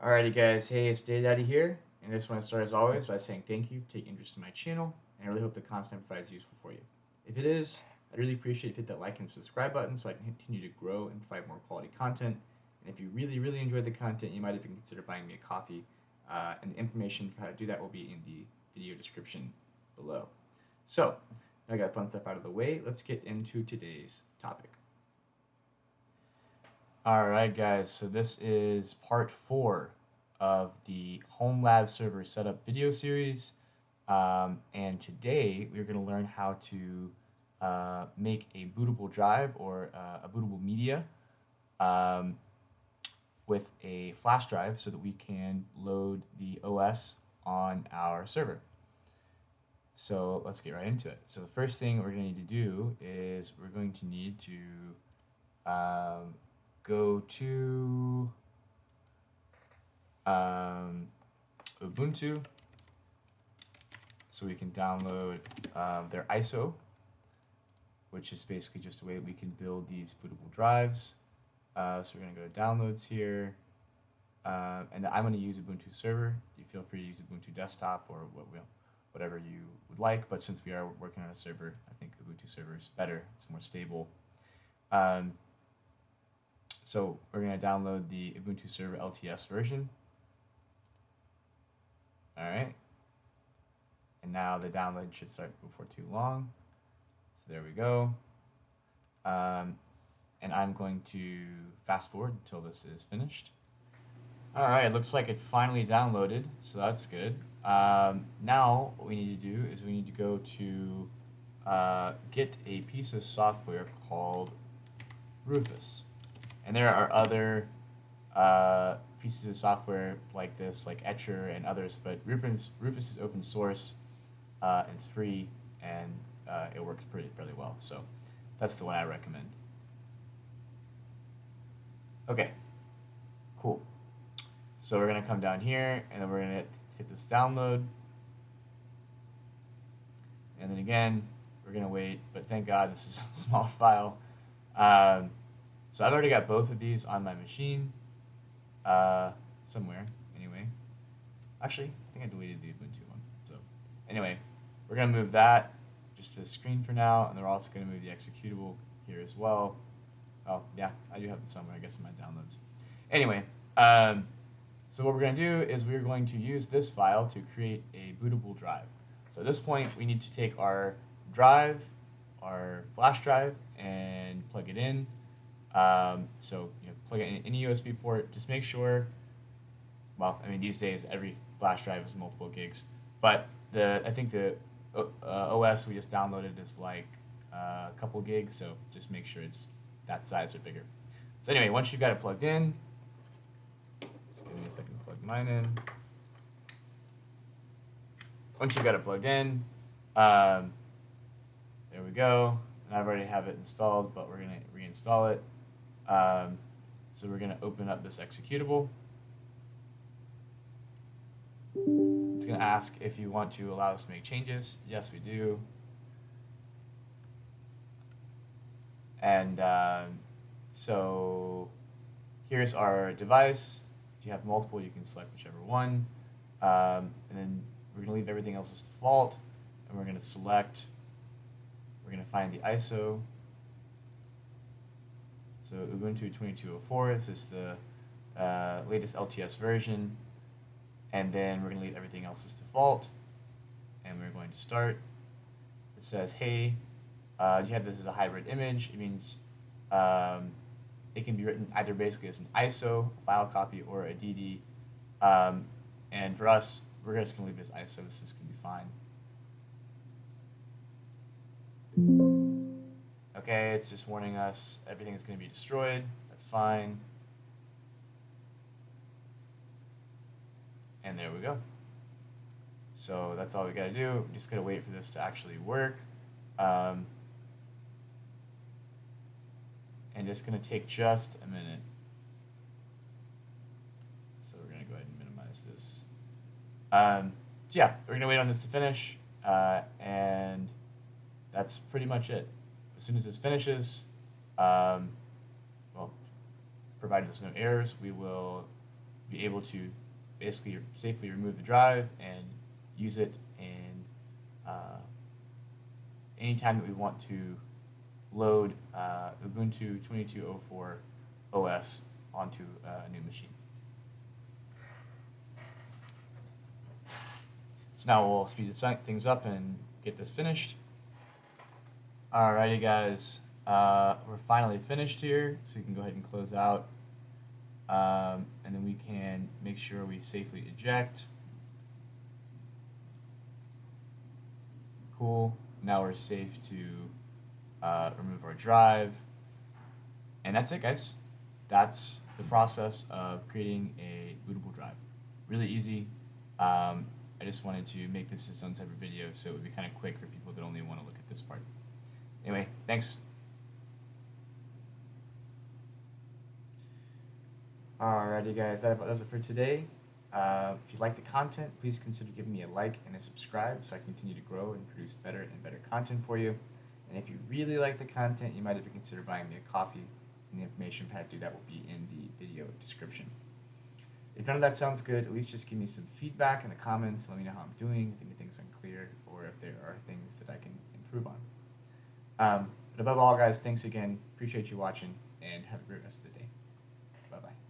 Alrighty guys, hey, it's Daddy here, and I just want to start as always by saying thank you for taking interest in my channel, and I really hope the content provides useful for you. If it is, I'd really appreciate if you hit that like and subscribe button so I can continue to grow and provide more quality content. And if you really enjoyed the content, you might even consider buying me a coffee, and the information for how to do that will be in the video description below. So, now I got fun stuff out of the way, let's get into today's topic. Alright guys, so this is part 4 of the Home Lab Server Setup video series, and today we're going to learn how to make a bootable drive or a bootable media with a flash drive so that we can load the OS on our server. So let's get right into it. So the first thing we're going to need to do is we're going to need to go to Ubuntu so we can download their ISO, which is basically just a way that we can build these bootable drives. So we're going to go to downloads here, and I'm going to use Ubuntu server. You feel free to use Ubuntu desktop or whatever you would like, but since we are working on a server, I think Ubuntu server is better. It's more stable. So we're going to download the Ubuntu server LTS version. Alright, and now the download should start before too long. So there we go. And I'm going to fast forward until this is finished. Alright, it looks like it finally downloaded, so that's good. Now what we need to do is we need to go to get a piece of software called Rufus. And there are other pieces of software like this, like Etcher and others, but Rufus is open source, and it's free, and it works fairly well. So that's the one I recommend. Okay, cool. So we're going to come down here, and then we're going to hit this download. And then again, we're going to wait, but thank God this is a small file. So I've already got both of these on my machine, somewhere, anyway. Actually, I think I deleted the Ubuntu one. So anyway, we're going to move that just to the screen for now, and we're also going to move the executable here as well. Oh, yeah, I do have it somewhere, I guess, in my downloads. Anyway, so what we're going to do is we're going to use this file to create a bootable drive. So at this point, we need to take our drive, our flash drive, and plug it in. So plug it in any USB port. Just make sure. Well, I mean, these days every flash drive is multiple gigs, but I think the OS we just downloaded is like a couple gigs, so just make sure it's that size or bigger. So anyway, once you've got it plugged in, just give me a second to plug mine in. Once you've got it plugged in, there we go. And I've already have it installed, but we're going to reinstall it. So we're going to open up this executable. It's going to ask if you want to allow us to make changes. Yes, we do. And so here's our device. If you have multiple, you can select whichever one. And then we're going to leave everything else as default. And we're going to select, we're going to find the ISO. So Ubuntu 2204, this is the latest LTS version. And then we're going to leave everything else as default. And we're going to start. It says, hey, you have this as a hybrid image. It means it can be written either basically as an ISO, a file copy, or a DD. And for us, we're just going to leave it as ISO. This is going to be fine. Okay, it's just warning us everything is going to be destroyed. That's fine. And there we go. So that's all we got to do. We just got to wait for this to actually work. And it's going to take just a minute. So we're going to go ahead and minimize this. So yeah, we're going to wait on this to finish. And that's pretty much it. As soon as this finishes, well, provided there's no errors, we will be able to basically safely remove the drive and use it in anytime that we want to load Ubuntu 22.04 OS onto a new machine. So now we'll speed things up and get this finished. Alrighty guys, we're finally finished here, so we can go ahead and close out. And then we can make sure we safely eject. Cool. Now we're safe to remove our drive. And that's it, guys. That's the process of creating a bootable drive. Really easy. I just wanted to make this a its own separate video so it would be kind of quick for people that only want to look at this part. Anyway, thanks. Alrighty guys, that about does it for today. If you like the content, please consider giving me a like and a subscribe so I can continue to grow and produce better and better content for you. And if you really like the content, you might even consider buying me a coffee, and the information for how to do that will be in the video description. If none of that sounds good, at least just give me some feedback in the comments. Let me know how I'm doing, if anything's unclear, or if there are things that I can improve on. But above all, guys, thanks again. Appreciate you watching, and have a great rest of the day. Bye-bye.